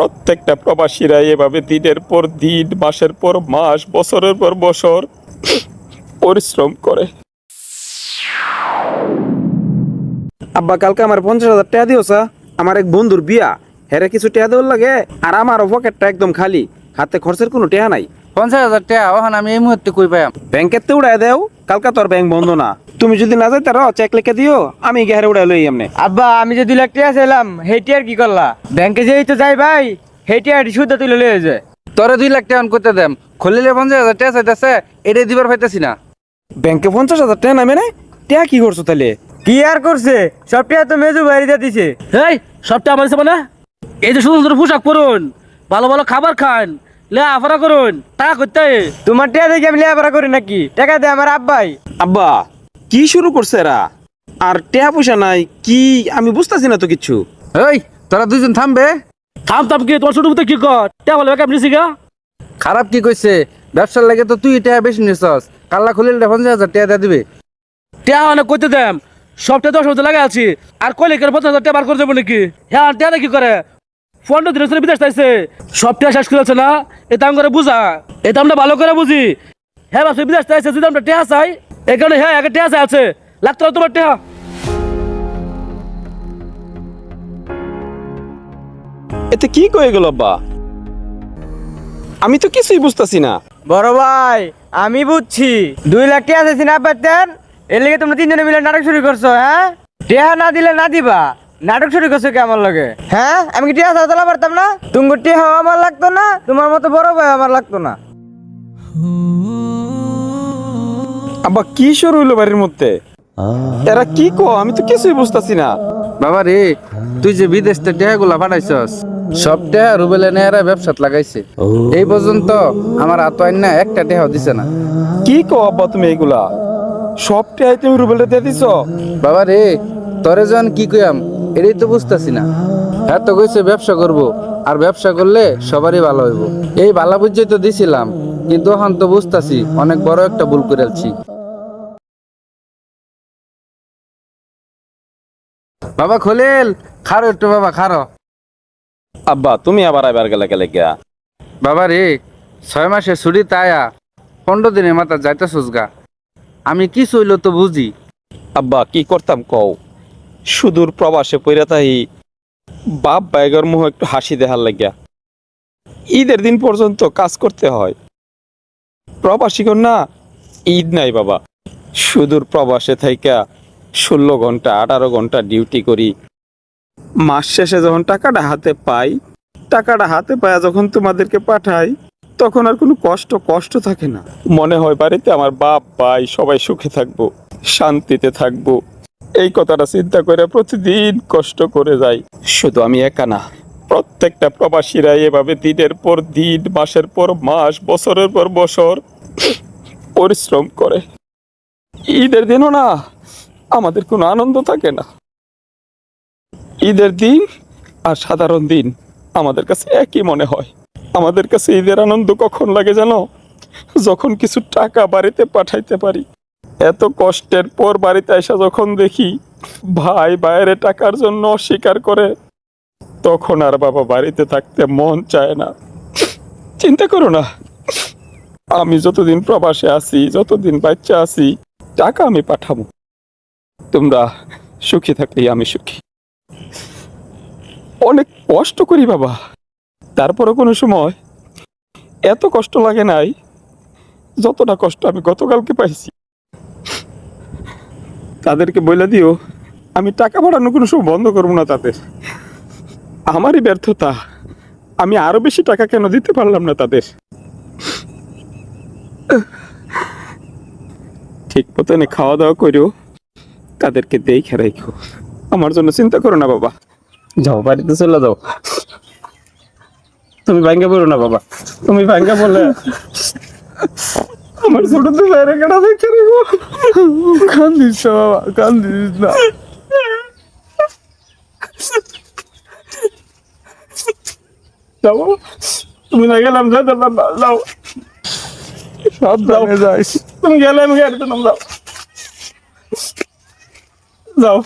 প্রত্যেকটা প্রবাসীরা এভাবে দিনের পর দিন, মাসের পর মাস, বছরের পর বছর পরিশ্রম করে। আব্বা কালকে আমার 50,000 টাকা দিও সা, আমার এক বন্ধুর বিয়া, হেরে কিছু টাকা দেওয়ার লাগে। আর আমার পকেটটা একদম খালি, হাতে খরচের কোনো টাকা নাই। 50,000 টাকা ওখানে আমি এই মুহূর্তে কই পাইম? ব্যাংকের তে উড়াই দেও, কালকা তোর ব্যাংক বন্ধ না। তুমি যদি না যাইতে রো, চেক লিখে দিও, আমি গেহারে উড়াই লই এমনি। আব্বা আমি যে 2 লাখ টাকা চাইলাম হেটি আর কি করলা? ব্যাংকে যেই তো যাই ভাই, হেটি আর সুদে তুলে লয়ে যায়। তোরে 2 লাখ টাকা করতে দেম, খুলিলে 50,000 টাকা চাইতেছে, এটাই দিবার পাইতেছি না। ব্যাংকে 50,000 টাকা নামে না, টাকা কি করছো তাহলে? কি আর করছে, সব টাকা তো মেজু বাইরে দিয়ে দিছে। এই সবটা আমার মানে এই যে সুন্দর পোশাক পরুন, ভালো ভালো খাবার খান, লে আফারা করুন, টাকা করতে। তোমার টাকা দেখে আমি লেখাপড়া করি নাকি? টাকা দে আমার আব্বাই। আব্বা কি শুরু করছে এরা? আর টাকা পয়সা নাই কি, আমি বুঝতেছি না তো কিছু। এই তোরা দুজন থামবে। থাম থাম কি তোমার ছোট পুতে কি কর টাকা বলে বেকার নিছি গা। খারাপ কি কইছে? ব্যবসার লাগে তো তুই টাকা বেশি নিছস, কাল্লা খুলিলে 50,000 টাকা দিয়ে দিবে। টাকা অনেক করতে দেম, সবটা 10 বছর লাগে আছি, আর কইলে করে 50,000 টাকা বার করে দেবো নাকি? হ্যাঁ টাকা কি করে? 15 দিনের ছেলে বিদেশ চাইছে, সব টাকা শেষ করেছে না, এ দাম করে বুঝা, এ দামটা ভালো করে বুঝি। হ্যাঁ বাসে বিদেশ চাইছে, যদি আমরা টাকা চাই এই কারণে, হ্যাঁ একটা টাকা চাই আছে, লাগতো না তোমার টাকা। এতে কি কয়ে গেল আব্বা? আমি তো কিছুই বুঝতেছি না। বড় ভাই আমি বুঝছি, 2 লাখ টাকা চাইছি না আব্বার দেন, এর লেগে তোমরা 3 জনে মিলে নাটক শুরু করছো। হ্যাঁ টাকা না দিলে না দিবা, নাটক শুরু করছো কি আমার লগে? হ্যাঁ আমি কি টাকা চাওয়া পারতাম না? তুমি টাকা আমার লাগতো না, তোমার মতো বড় ভাই আমার লাগতো না। আব্বা কি শুরু হইলো বাড়ির মধ্যে? এরা কি কো, আমি তো কিছুই বুঝতেছি না। বাবা রে, তুই যে বিদেশ থেকে টাকাগুলা পাঠাইছস, সব টাকা রুবেলে নেয়ারা ব্যবসাত লাগাইছে। এই পর্যন্ত আমার হাত আইন না একটা টাকাও দিছে না। কি কো আব্বা তুমি এইগুলা? সব টাকা তুমি রুবেলে দিয়ে দিছ? বাবা রে, তোরে যখন কি কইয়াম এটাই তো বুঝতাছি না। হ্যাঁ তো কইছে ব্যবসা করব, আর ব্যবসা করলে সবারই ভালো হইব। এই ভালো বুঝে তো দিছিলাম, কিন্তু এখন তো বুঝতাছি অনেক বড় একটা ভুল করেছি। বাবা খলিল, খারো একটু বাবা খারো। আব্বা তুমি আবার আবার গেলে গেলে গিয়া। বাবা রে, 6 মাসের ছুটি তায়া 15 দিনের মাথা যাইতেছস গা। আমি কি চইল তো বুঝি। আব্বা কি করতাম কও? সুদূর প্রবাসে পইরা তাই বাপ বাইগর মুহ একটু হাসি দেখার লাগিয়া ঈদের দিন পর্যন্ত কাজ করতে হয়। প্রবাসীগণ না, ঈদ নাই বাবা। সুদূর প্রবাসে থাইকা 16 ঘন্টা 18 ঘন্টা ডিউটি করি। মাস শেষে যখন টাকাটা হাতে পাই, টাকাটা হাতে পায়া যখন তোমাদেরকে পাঠাই, তখন আর কোনো কষ্ট থাকে না। মনে হয় বাড়িতে আমার বাপ ভাই সবাই সুখে থাকবো, শান্তিতে থাকবো। এই কথাটা চিন্তা করে প্রতিদিন কষ্ট করে যাই। শুধু আমি একা না, প্রত্যেকটা প্রবাসীরা এভাবে দিনের পর দিন, মাসের পর মাস, বছরের পর বছর পরিশ্রম করে। ঈদের দিনও না আমাদের কোনো আনন্দ থাকে না। ঈদের দিন আর সাধারণ দিন আমাদের কাছে একই মনে হয়। আমাদের কাছে ঈদের আনন্দ কখন লাগে জানো? যখন কিছু টাকা বাড়িতে পাঠাইতে পারি। এত কষ্টের পর বাড়িতে এসে যখন দেখি ভাই বাইরে টাকার জন্য অস্বীকার করে, তখন আর বাবা বাড়িতে থাকতে মন চায় না। চিন্তা করো না, আমি যতদিন প্রবাসে আছি, যতদিন বাচ্চা আছি, টাকা আমি পাঠাবো। তোমরা সুখী থাকলেই আমি সুখী। অনেক কষ্ট করি বাবা, তারপরে কোনো সময় এত কষ্ট লাগে নাই যতটা কষ্ট আমি গতকালকে পাইছি। তাদেরকে বলে দিও আমি টাকা পাঠানো কোনো সময় বন্ধ করবো না তাদের। আমারই ব্যর্থতা, আমি আরো বেশি টাকা কেন দিতে পারলাম না তাদের। ঠিক মতো খাওয়া দাওয়া করিও, তাদেরকে দেখে রাখো। আমার জন্য চিন্তা করো না বাবা। যাও বাড়িতে চলে যাও। তুমি ভাঙ্গা বলো না বাবা, তুমি ভাঙ্গা বলে আমার ছোট তো বাইরে কেনা দেখে রাখো। কান্দিস না বাবা, কান্দিস না। যাও বাবা, তুমি না গেলাম যাও, যাও সব দামে যাইস। তুমি গেলে আমি গাড়িতে নাম যাও, যাও।